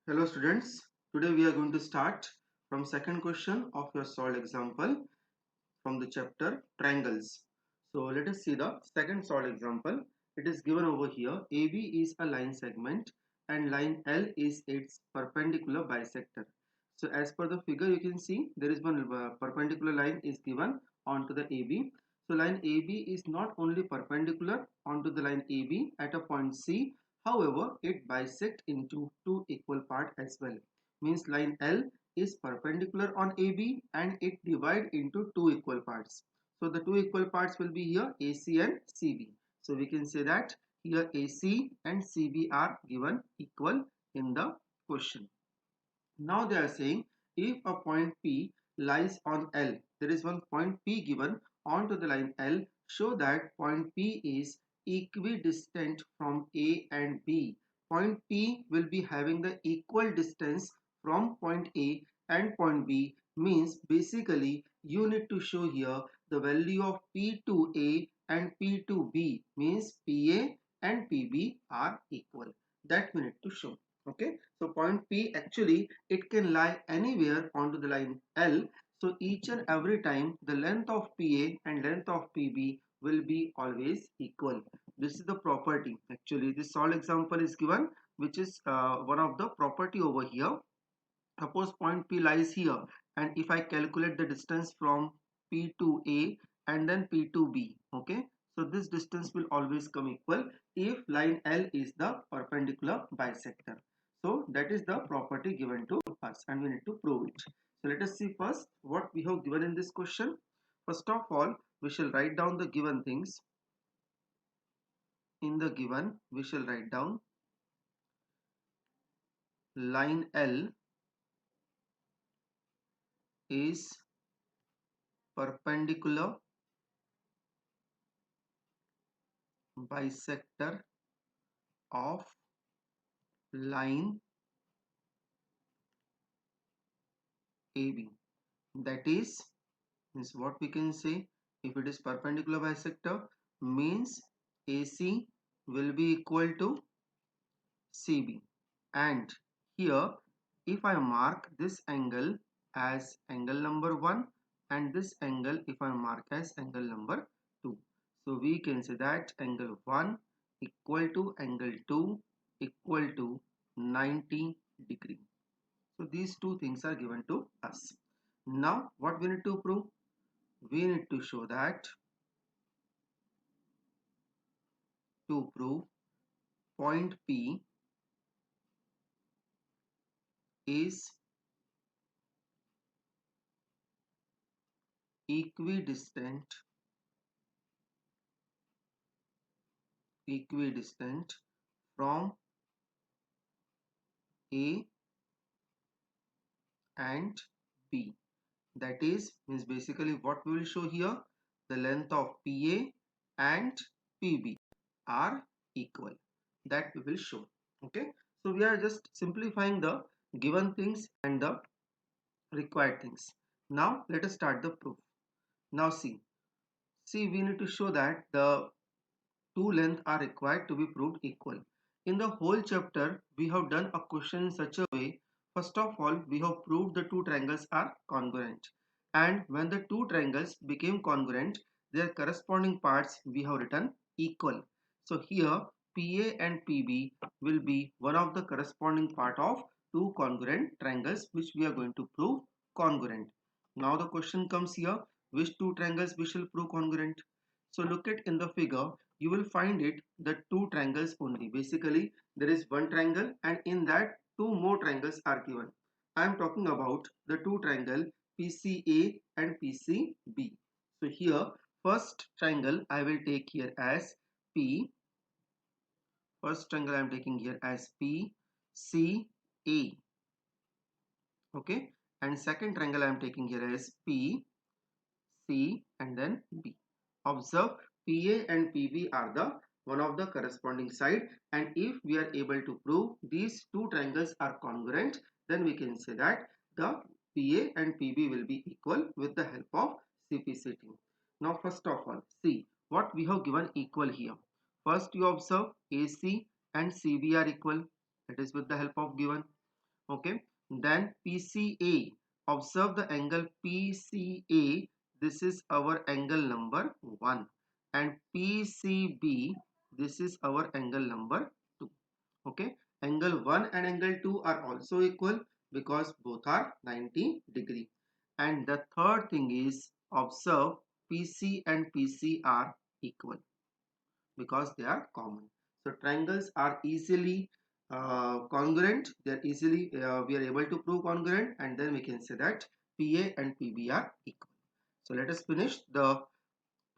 Hello students, today we are going to start from second question of your solved example from the chapter triangles. So let us see the second solved example. It is given over here. AB is a line segment and line L is its perpendicular bisector. So as per the figure you can see there is one perpendicular line is given onto the AB. So line AB is not only perpendicular onto the line AB at a point C, however it bisects into two equal parts as well. Means line L is perpendicular on AB and it divide into two equal parts. So the two equal parts will be here AC and CB. So we can say that here AC and CB are given equal in the question. Now they are saying if a point P lies on L, there is one point P given onto the line L, show that point P is equidistant from A and B. Point P will be having the equal distance from point A and point B, means basically you need to show here the value of P to A and P to B, means PA and PB are equal. That we need to show. Okay, so point P actually it can lie anywhere onto the line L. So each and every time the length of PA and length of PB will be always equal. This is the property. Actually this solved example is given, which is one of the property over here. Suppose point P lies here, and if I calculate the distance from P to A and then P to B, okay, so this distance will always come equal if line L is the perpendicular bisector. So that is the property given to us and we need to prove it. So let us see first what we have given in this question. First of all, we shall write down the given things. In the given, we shall write down line L is perpendicular bisector of line AB. That is means what we can say, if it is perpendicular bisector means AC will be equal to CB, and here if I mark this angle as angle number 1 and this angle if I mark as angle number 2, so we can say that angle 1 equal to angle 2 equal to 90 degree. So these two things are given to us. Now what we need to prove? We need to show that to prove point P is equidistant from A and B. That is means basically what we will show here, the length of PA and PB are equal. That we will show. Okay, so we are just simplifying the given things and the required things. Now let us start the proof. Now see we need to show that the two lengths are required to be proved equal. In the whole chapter, we have done a question in such a way. First of all, we have proved the two triangles are congruent. And when the two triangles became congruent, their corresponding parts we have written equal. So here, PA and PB will be one of the corresponding part of two congruent triangles which we are going to prove congruent. Now the question comes here, which two triangles we shall prove congruent? So look at in the figure, you will find it the two triangles only. Basically there is one triangle and in that two more triangles are given. I am talking about the two triangle PCA and PCB. So here first triangle I will take here as P. First triangle I am taking here as PCA. Okay, and second triangle I am taking here as P, C and then B. Observe PA and PB are the one of the corresponding side, and if we are able to prove these two triangles are congruent, then we can say that the PA and PB will be equal with the help of CP setting. Now first of all, see what we have given equal here. First you observe AC and CB are equal, that is with the help of given. Okay, then PCA, observe the angle PCA, this is our angle number 1, and PCB, this is our angle number 2. Okay, angle 1 and angle 2 are also equal because both are 90 degree. And the third thing is, observe PC and PC are equal because they are common. So triangles are easily congruent. They are easily we are able to prove congruent, and then we can say that PA and PB are equal. So let us finish the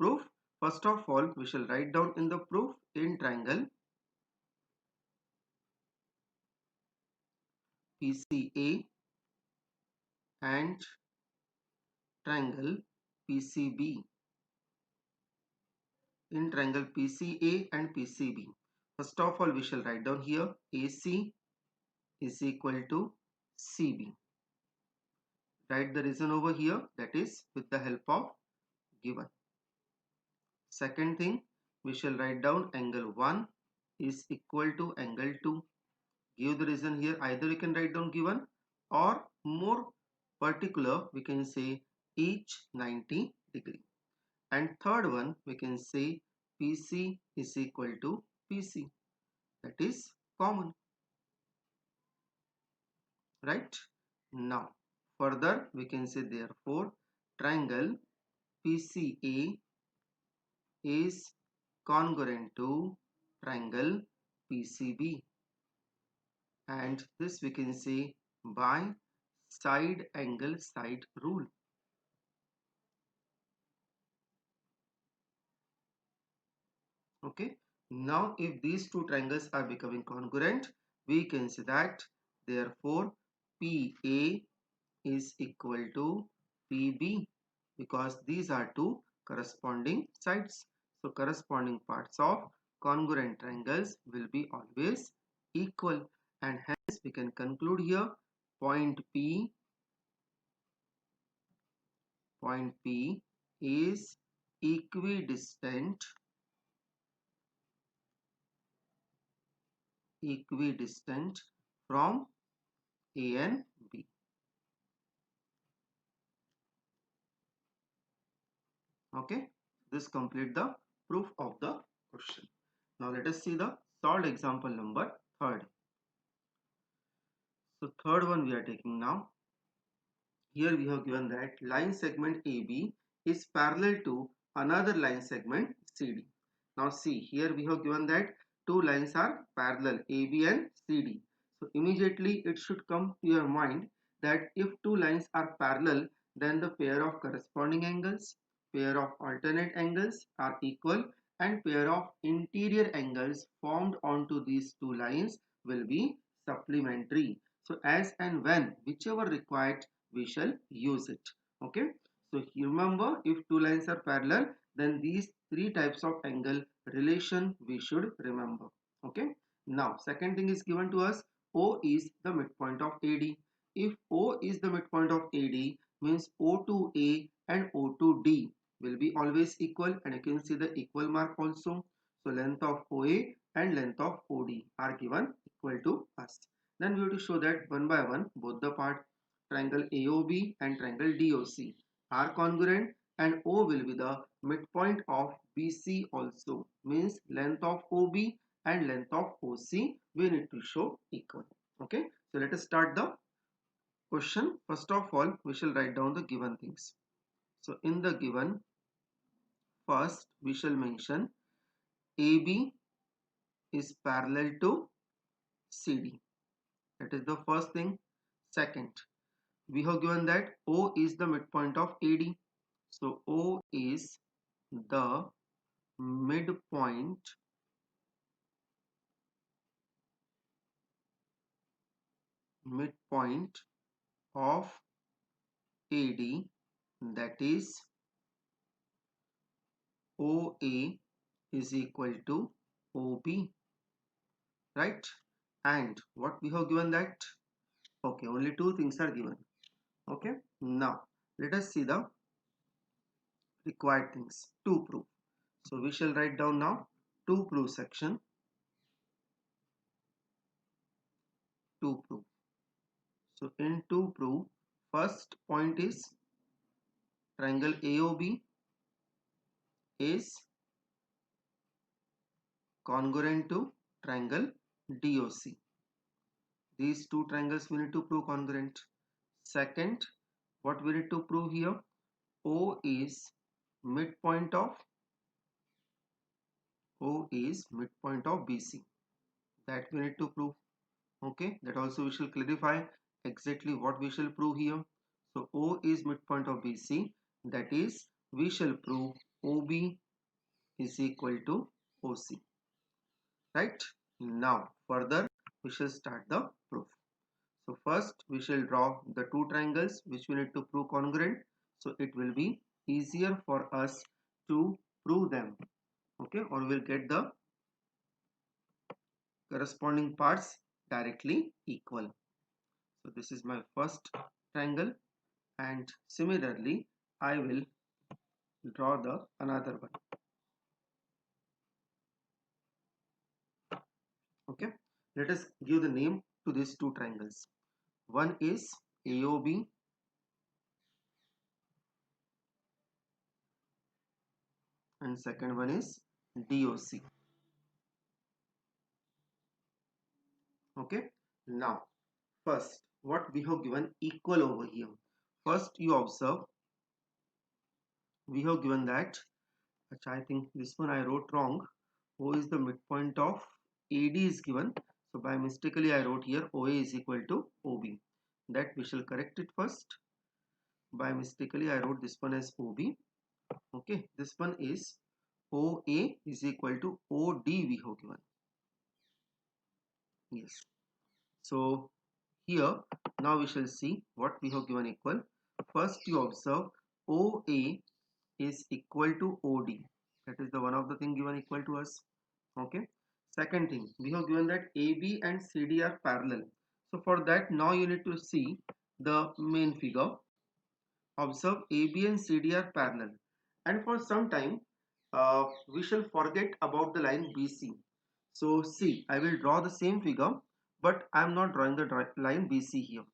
proof. First of all, we shall write down in the proof, in triangle PCA and triangle PCB, in triangle PCA and PCB. First of all, we shall write down here AC is equal to CB. Write the reason over here, that is with the help of given. Second thing, we shall write down angle 1 is equal to angle 2. Give the reason here, either we can write down given, or more particular we can say each 90 degree. And third one, we can say PC is equal to PC, that is common, right? Now further we can say, therefore triangle PCA is congruent to triangle PCB, and this we can say by side angle side rule. Okay, now if these two triangles are becoming congruent, we can say that therefore PA is equal to PB, because these are two corresponding sides. So corresponding parts of congruent triangles will be always equal, and hence we can conclude here point P is equidistant from A and B. Okay, this complete the proof of the question. Now let us see the solved example number third. So third one we are taking now. Here we have given that line segment AB is parallel to another line segment CD. Now see, here we have given that two lines are parallel, AB and CD. So immediately it should come to your mind that if two lines are parallel, then the pair of corresponding angles, pair of alternate angles are equal, and pair of interior angles formed onto these two lines will be supplementary. So as and when whichever required, we shall use it. Okay, so remember, if two lines are parallel, then these three types of angle relation we should remember. Okay, now second thing is given to us, O is the midpoint of AD. If O is the midpoint of AD, means O to A and O to D will be always equal, and you can see the equal mark also. So length of OA and length of OD are given equal to us. Then we have to show that one by one both the part, triangle AOB and triangle DOC are congruent, and O will be the midpoint of BC also, means length of OB and length of OC we need to show equal. Okay, so let us start the question. First of all, we shall write down the given things. So in the given, first we shall mention AB is parallel to CD. That is the first thing. Second, we have given that O is the midpoint of AD. So O is the midpoint of AD, that is OA is equal to OB, right? And what we have given that, okay, only two things are given. Okay, now let us see the required things to prove. So we shall write down now to prove section, to prove. So in to prove, first point is triangle AOB is congruent to triangle DOC. These two triangles we need to prove congruent. Second, what we need to prove here? O is midpoint of BC. That we need to prove. Okay, that also we shall clarify exactly what we shall prove here. So O is midpoint of BC. That is, we shall prove OB is equal to OC. Right? Now, further, we shall start the proof. So first, we shall draw the two triangles which we need to prove congruent. So it will be easier for us to prove them. Okay, or we'll get the corresponding parts directly equal. So this is my first triangle, and similarly I will draw the another one. Okay, let us give the name to these two triangles. One is AOB and second one is DOC. Okay, now first what we have given equal over here. First you observe we have given that, I think this one I wrote wrong. O is the midpoint of AD is given. So by mistakenly I wrote here OA is equal to OB. That we shall correct it first. By mistakenly I wrote this one as OB. Okay, this one is OA is equal to OD we have given. Yes. So here now we shall see what we have given equal. First you observe OA is equal to OD. That is the one of the thing given equal to us. Okay. Second thing, we have given that AB and CD are parallel. So for that now you need to see the main figure. Observe AB and CD are parallel. And for some time we shall forget about the line BC. So see, I will draw the same figure, but I am not drawing the line BC here.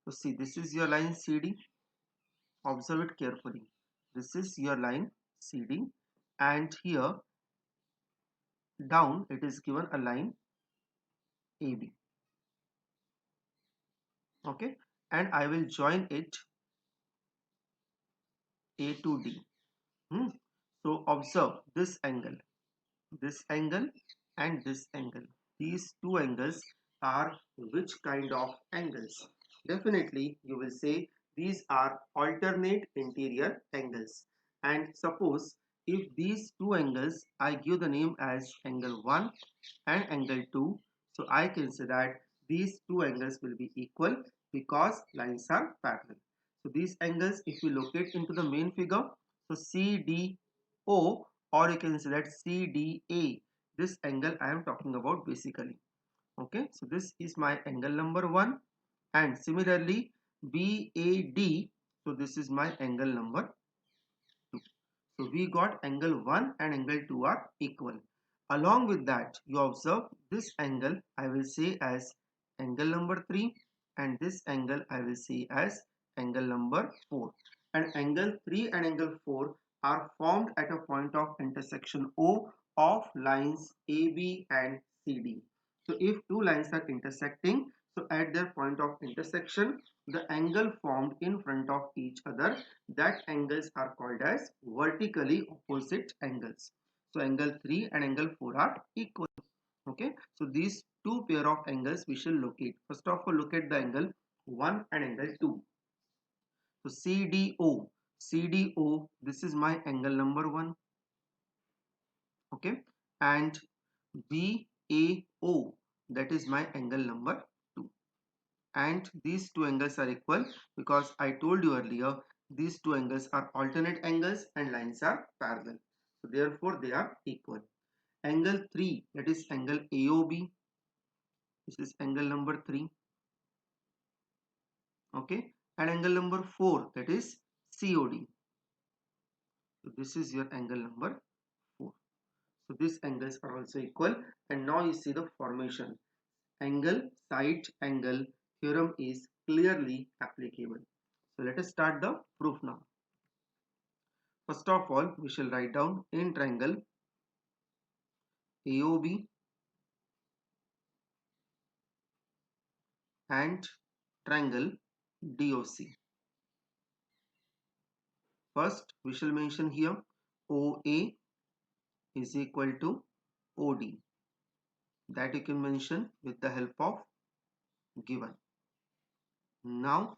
So see, this is your line CD. Observe it carefully. This is your line CD, and here down it is given a line AB. Okay, and I will join it A to D. So observe this angle, and this angle. These two angles are which kind of angles? Definitely you will say these are alternate interior angles. And suppose if these two angles I give the name as angle 1 and angle 2, so I can say that these two angles will be equal because lines are parallel. So these angles, if we locate into the main figure, so CDO, or you can say that CDA, this angle I am talking about basically. Okay, so this is my angle number 1, and similarly BAD, so this is my angle number 2. So we got angle 1 and angle 2 are equal. Along with that, you observe this angle I will say as angle number 3, and this angle I will say as angle number 4. And angle 3 and angle 4 are formed at a point of intersection O of lines AB and CD. So if two lines are intersecting, so at their point of intersection, the angle formed in front of each other, that angles are called as vertically opposite angles. So angle 3 and angle 4 are equal. Okay, so these two pair of angles we shall locate. First of all, look at the angle 1 and angle 2. So CDO, this is my angle number 1. Okay, and BAO, that is my angle number 2. And these two angles are equal because I told you earlier these two angles are alternate angles and lines are parallel. So therefore they are equal. Angle 3, that is angle AOB. This is angle number 3. Okay, and angle number 4, that is COD. So this is your angle number 4. So these angles are also equal, and now you see the formation. Angle side angle theorem is clearly applicable. So let us start the proof now. First of all, we shall write down in triangle AOB and triangle DOC. First, we shall mention here OA is equal to OD. That you can mention with the help of given. Now,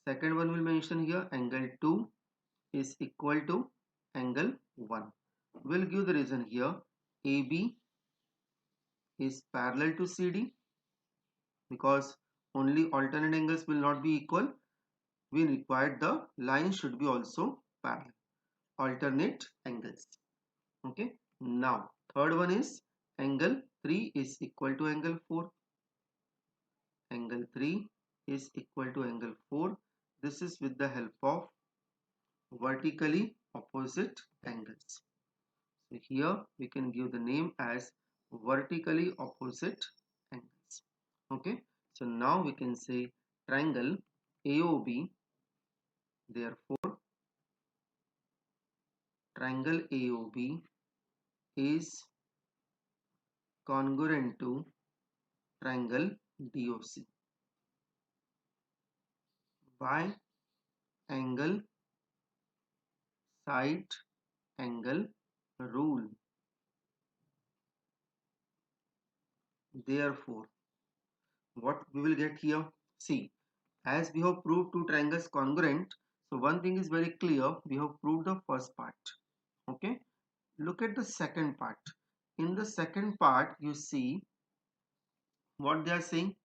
second one will mention here angle 2 is equal to angle 1. We'll give the reason here. AB is parallel to CD because only alternate angles will not be equal. We require the line should be also parallel. Alternate angles. Okay. Now, third one is angle 3 is equal to angle 4. Angle 3 is equal to angle 4. This is with the help of vertically opposite angles. So here we can give the name as vertically opposite angles. Okay. So now we can say triangle AOB. Therefore, triangle AOB is congruent to triangle DOC by angle side angle rule. Therefore, what we will get here? See, as we have proved two triangles congruent, so one thing is very clear, we have proved the first part. Okay, look at the second part. In the second part, you see what they are saying.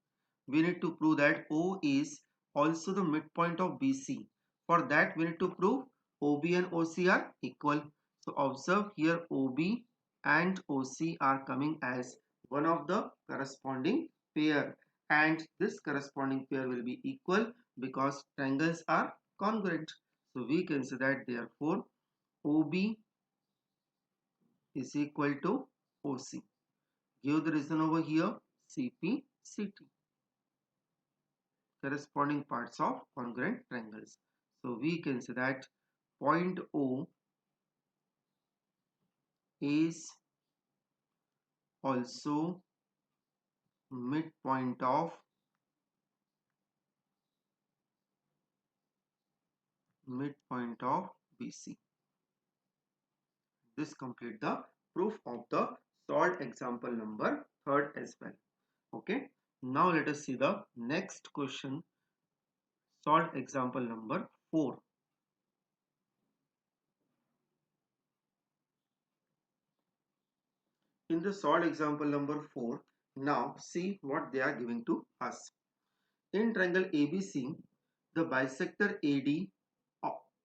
We need to prove that O is also the midpoint of BC. For that, we need to prove OB and OC are equal. So observe here OB and OC are coming as one of the corresponding pair, and this corresponding pair will be equal because triangles are congruent. So we can say that therefore OB is equal to OC. Give the reason over here CP CT, corresponding parts of congruent triangles. So we can say that point O is also midpoint of BC. This complete the proof of the solved example number 3rd as well. Okay. Now let us see the next question, solved example number 4. In the solved example number 4, now see what they are giving to us. In triangle ABC, the bisector AD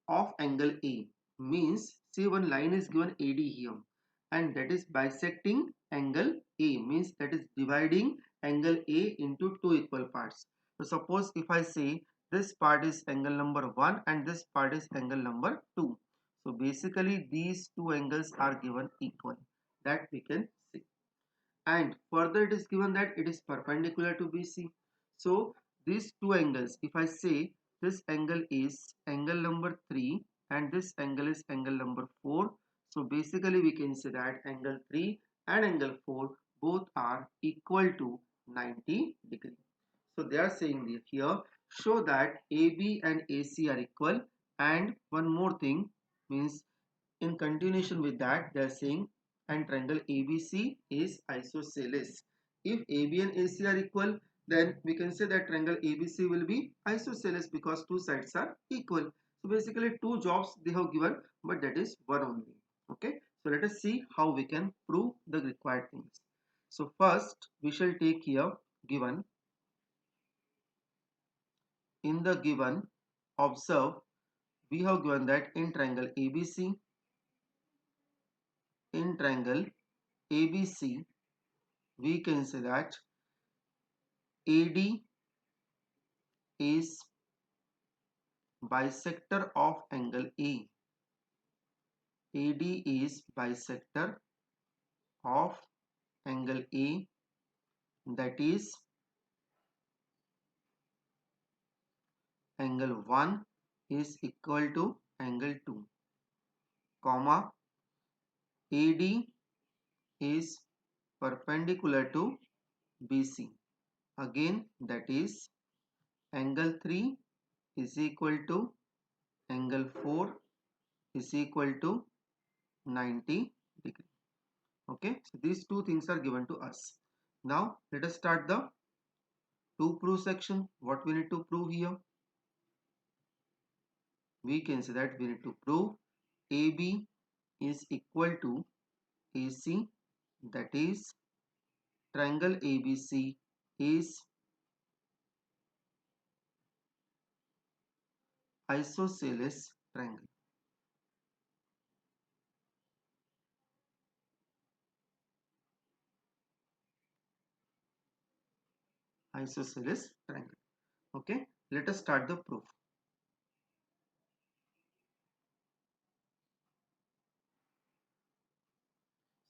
of angle A means, see, one line is given AD here, and that is bisecting angle A, means that is dividing angle A into two equal parts. So suppose if I say this part is angle number 1 and this part is angle number 2. So basically these two angles are given equal, that we can see. And further it is given that it is perpendicular to BC. So these two angles, if I say this angle is angle number 3 and this angle is angle number 4, so basically we can say that angle 3 and angle 4 both are equal to 90 degree. So they are saying here, show that AB and AC are equal, and one more thing, means in continuation with that they are saying and triangle ABC is isosceles. If AB and AC are equal, then we can say that triangle ABC will be isosceles because two sides are equal. So basically two jobs they have given, but that is one only. Okay, so let us see how we can prove the required things. So first we shall take here given. In the given, observe, we have given that in triangle ABC, we can say that AD is bisector of angle A. AD is bisector of angle A, that is angle 1 is equal to angle 2, comma AD is perpendicular to BC. Again, that is angle 3 is equal to angle 4 is equal to 90 degree. Okay, so these two things are given to us. Now let us start the to prove section. What we need to prove here? We can say that we need to prove AB is equal to AC, that is triangle ABC is isosceles triangle. Isosceles triangle. Okay, let us start the proof.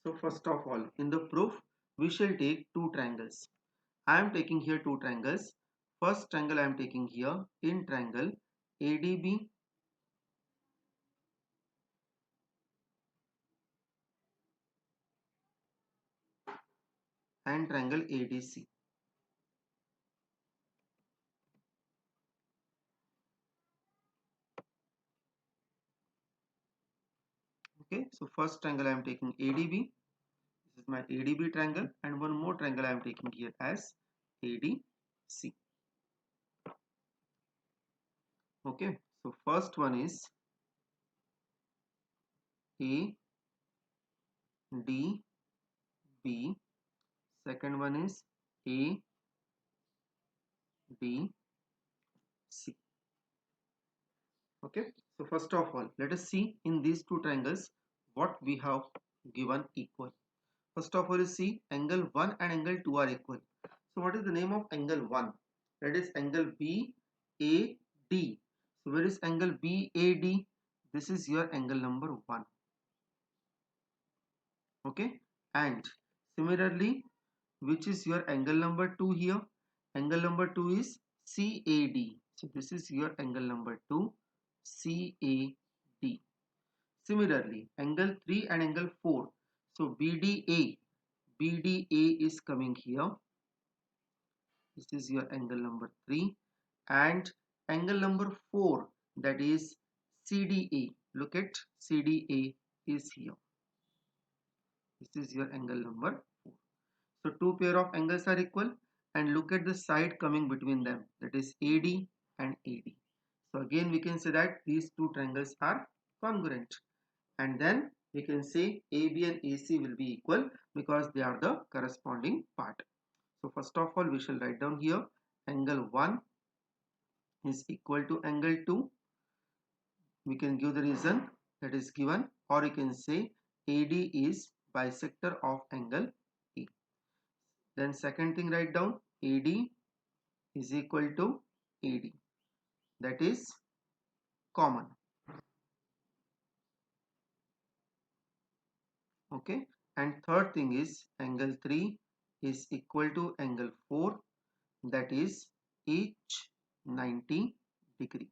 So first of all, in the proof, we shall take two triangles. I am taking here two triangles. First triangle I am taking here in triangle ADB and triangle ADC. Okay, so first triangle I am taking ADB. This is my ADB triangle, and one more triangle I am taking here as ADC. Okay, so first one is ADB, second one is ADC. Okay, so first of all, let us see in these two triangles what we have given equal. First of all, you see angle 1 and angle 2 are equal. So what is the name of angle 1? That is angle BAD. So where is angle BAD? This is your angle number 1. Okay, and similarly, which is your angle number 2 here? Angle number 2 is CAD. So this is your angle number 2, CAD. Similarly, angle 3 and angle 4. So BDA is coming here. This is your angle number 3, and angle number 4, that is CDA. Look at CDA is here. This is your angle number 4. So two pair of angles are equal, and look at the side coming between them, that is AD and AD. So again we can say that these two triangles are congruent, and then we can say AB and AC will be equal because they are the corresponding part. So first of all, we shall write down here angle 1 is equal to angle 2. We can give the reason that is given, or you can say AD is bisector of angle A. Then second thing, write down AD is equal to AD, that is common. Okay, and third thing is angle 3 is equal to angle 4, that is each 90 degree.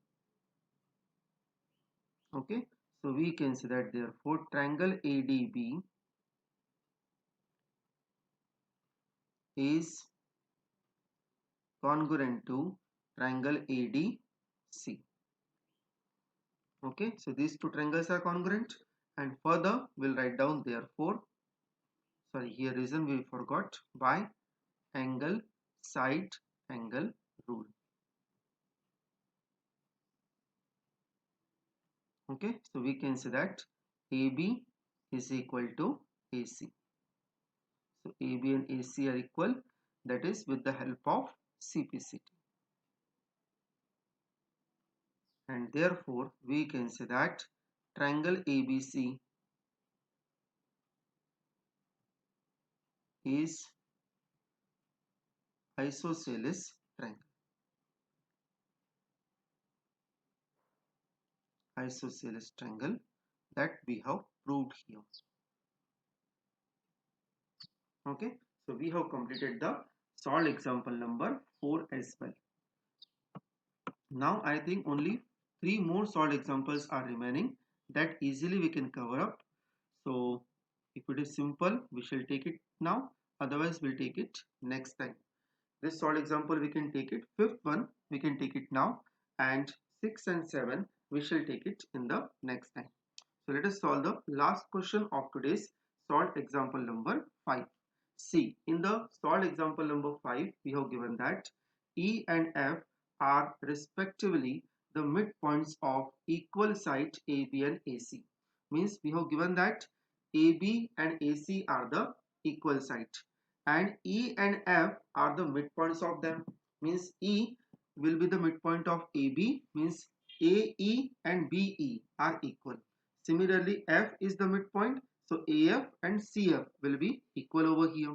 Okay, so we can say that therefore triangle ADB is congruent to triangle ADC. Okay, so these two triangles are congruent, and further we'll write down therefore, sorry, here reason we forgot, by angle side angle rule. Okay, so we can say that AB is equal to AC. So AB and AC are equal, that is with the help of CPCT. And therefore we can say that triangle ABC is isosceles triangle. Isosceles triangle that we have proved here. Okay, so we have completed the solved example number 4 as well. Now I think only 3 more solved examples are remaining that easily we can cover up. So if it is simple, we shall take it now. Otherwise, we'll take it next time. This solved example we can take it. Fifth one we can take it now, and 6 and 7 we shall take it in the next time. So let us solve the last question of today's solved example number 5. See, in the solved example number 5, we have given that E and F are respectively the midpoints of equal side AB and AC. Means we have given that AB and AC are the equal side and E and F are the midpoints of them. Means E will be the midpoint of AB, means AE and BE are equal. Similarly, F is the midpoint, so AF and CF will be equal over here.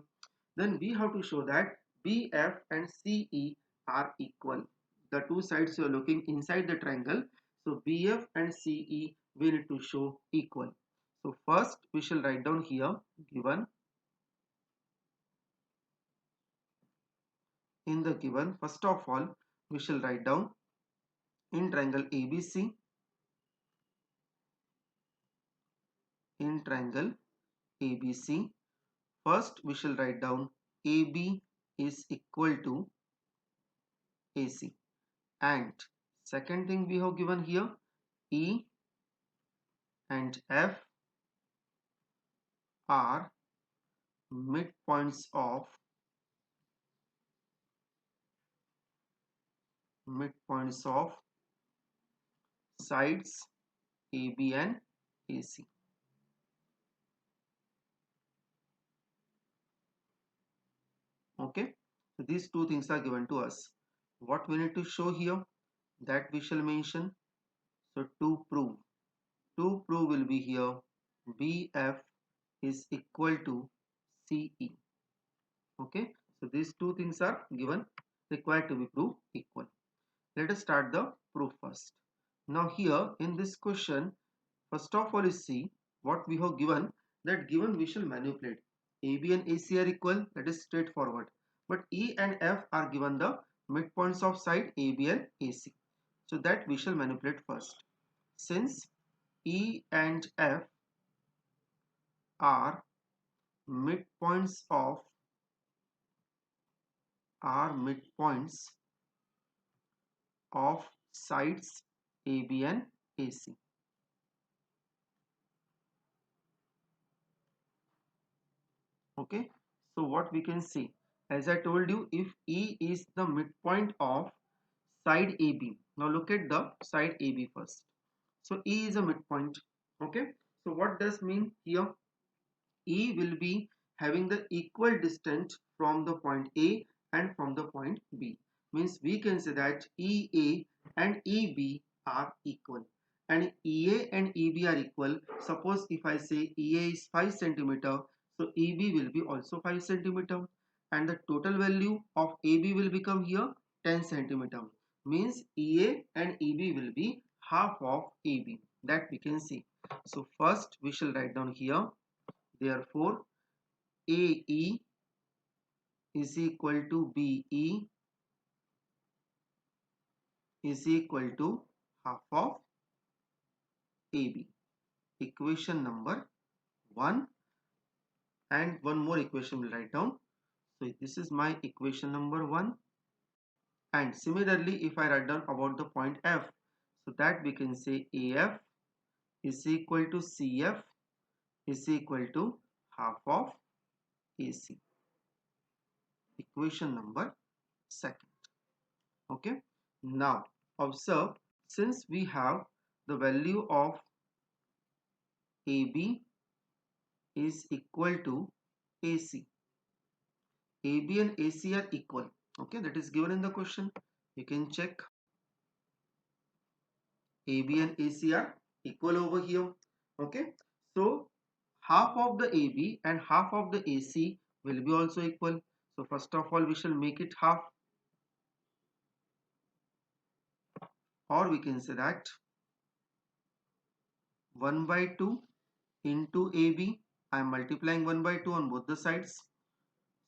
Then we have to show that BF and CE are equal. The two sides you are looking inside the triangle, so BF and CE we need to show equal. So first we shall write down here given. In the given, first of all we shall write down in triangle ABC, in triangle ABC, first we shall write down AB is equal to AC, and second thing we have given here E and F are midpoints of sides AB and AC. Okay, so these two things are given to us. What we need to show here, that we shall mention. So to prove will be here BF is equal to CE. Okay, so these two things are given, required to be proved equal. Let us start the proof first. Now here in this question, first of all is see what we have given. That given we shall manipulate. AB and AC are equal, that is straightforward. But E and F are given the midpoints of side AB and AC. So that we shall manipulate first. Since E and F are midpoints of sides AB and AC. Okay, so what we can see, as I told you, if E is the midpoint of side AB, now look at the side AB first. So E is a midpoint. Okay, so what does mean here? E will be having the equal distance from the point A and from the point B. Means we can say that EA and EB are equal. And EA and EB are equal. Suppose if I say EA is 5 centimeter, so EB will be also 5 centimeter. And the total value of AB will become here 10 centimeter. Means EA and EB will be half of AB. That we can see. So first we shall write down here. Therefore, AE is equal to BE is equal to half of AB. Equation number 1, and one more equation we'll write down. So this is my equation number 1, and similarly if I write down about the point F, so that we can say AF is equal to CF is equal to half of AC. Equation number 2. Okay, now observe, since we have the value of AB is equal to AC, AB and AC are equal. Okay, that is given in the question. You can check AB and AC are equal over here. Okay, so half of the AB and half of the AC will be also equal. So first of all we shall make it half, or we can say that 1 by 2 into AB. I am multiplying 1 by 2 on both the sides.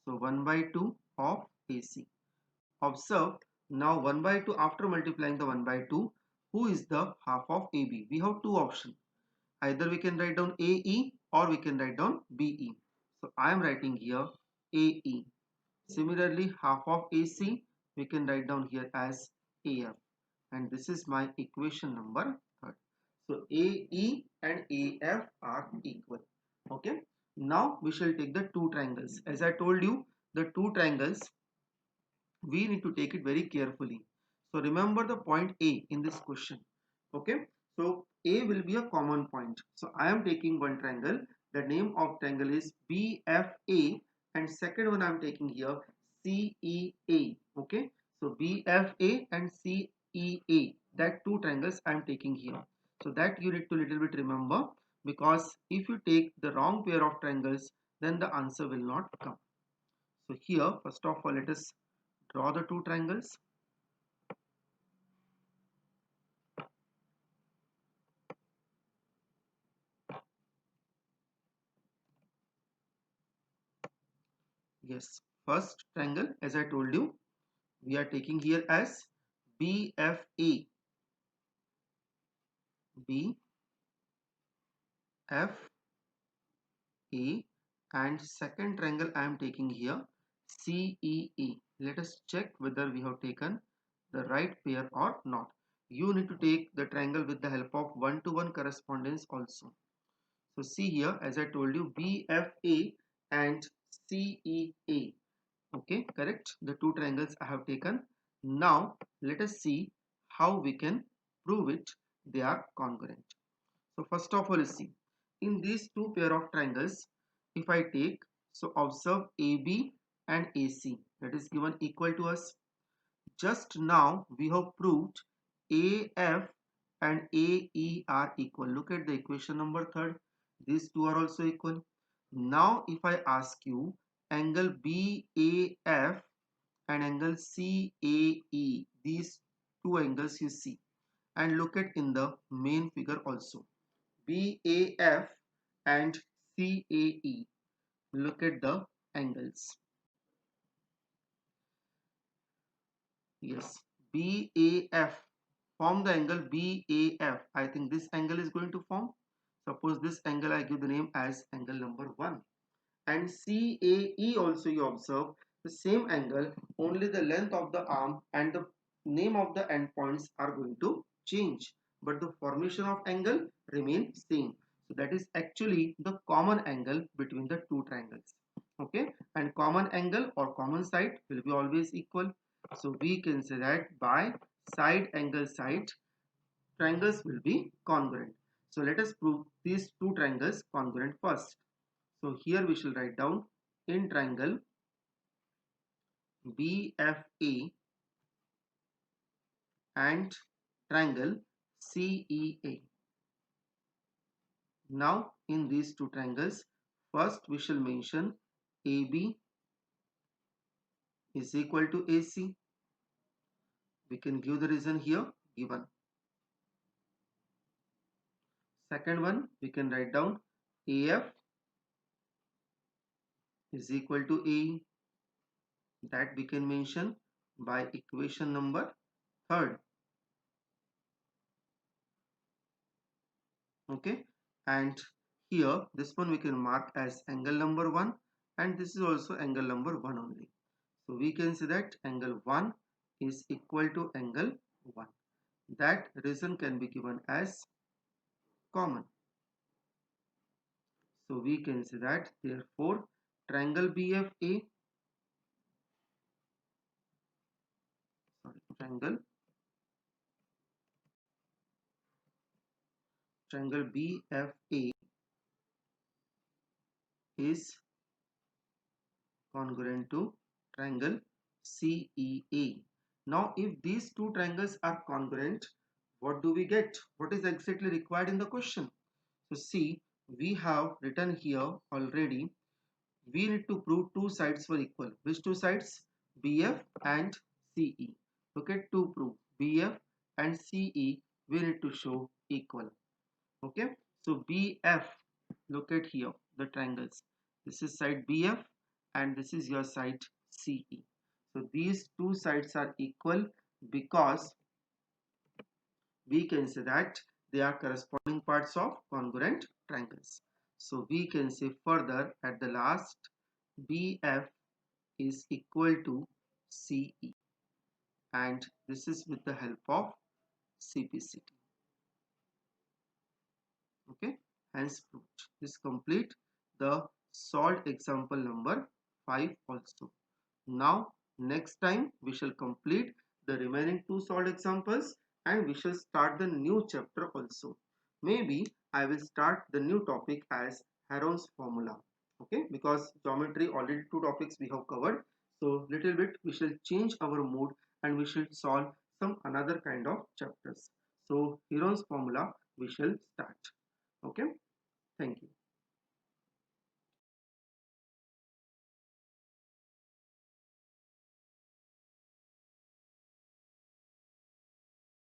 So 1 by 2 of AC. Observe, Now 1 by 2, after multiplying the 1 by 2, who is the half of AB? We have two options. Either we can write down AE or we can write down BE. So I am writing here AE. Similarly, half of AC we can write down here as AF. And this is my equation number 3. So AE and AF are equal. Okay. Now we shall take the two triangles. As I told you, the two triangles, we need to take it very carefully. So remember the point A in this question. Okay. So A will be a common point. So I am taking one triangle. The name of triangle is BFA, and second one I am taking here CEA. Okay. So BFA and CEA, that two triangles I am taking here. So that you need to little bit remember, because if you take the wrong pair of triangles, then the answer will not come. So here, first of all, let us draw the two triangles. Yes, first triangle, as I told you, we are taking here as BFA. BFA, and second triangle I am taking here CEE. Let us check whether we have taken the right pair or not. You need to take the triangle with the help of one-to-one correspondence also. So see here, as I told you, BFA and CEA. Okay, correct. The two triangles I have taken. Now let us see how we can prove it they are congruent. So first of all, see, in these two pair of triangles, if I take, so observe AB and AC, that is given equal to us. Just now we have proved AF and AE are equal. Look at the equation number 3. These two are also equal. Now if I ask you angle BAF and angle CAE, these two angles you see, and look at in the main figure also, BAF and CAE, look at the angles. Yes, BAF, form the angle BAF. I think this angle is going to form. Suppose this angle I give the name as angle number 1. And CAE also you observe the same angle, only the length of the arm and the name of the endpoints are going to change, but the formation of angle remains same. So that is actually the common angle between the two triangles. Okay, and common angle or common side will be always equal. So we can say that by side angle side, triangles will be congruent. So let us prove these two triangles congruent first. So here we shall write down in triangle BFA and triangle CEA. Now in these two triangles, first we shall mention AB is equal to AC. We can give the reason here given. Second one we can write down AF is equal to AE. That we can mention by equation number 3. Okay, and here this one we can mark as angle number 1, and this is also angle number 1 only. So we can say that angle 1 is equal to angle 1. That reason can be given as common. So we can say that therefore triangle BFA, triangle BFA is congruent to triangle CEA. Now if these two triangles are congruent, what do we get? What is exactly required in the question? So see, we have written here already, we need to prove two sides were equal. Which two sides? BF and CE. Look at to prove BF and CE, we need to show equal. Okay, so BF, look at here the triangles. This is side BF and this is your side CE. So these two sides are equal because we can say that they are corresponding parts of congruent triangles. So we can say further at the last BF is equal to CE, and this is with the help of CPCT. Okay, hence proved. This complete the solved example number 5 also. Now next time we shall complete the remaining 2 solved examples and we shall start the new chapter also. Maybe I will start the new topic as Heron's formula. Okay, because geometry already 2 topics we have covered. So little bit we shall change our mood and we shall solve some another kind of chapters. So Heron's formula we shall start. Okay, thank you.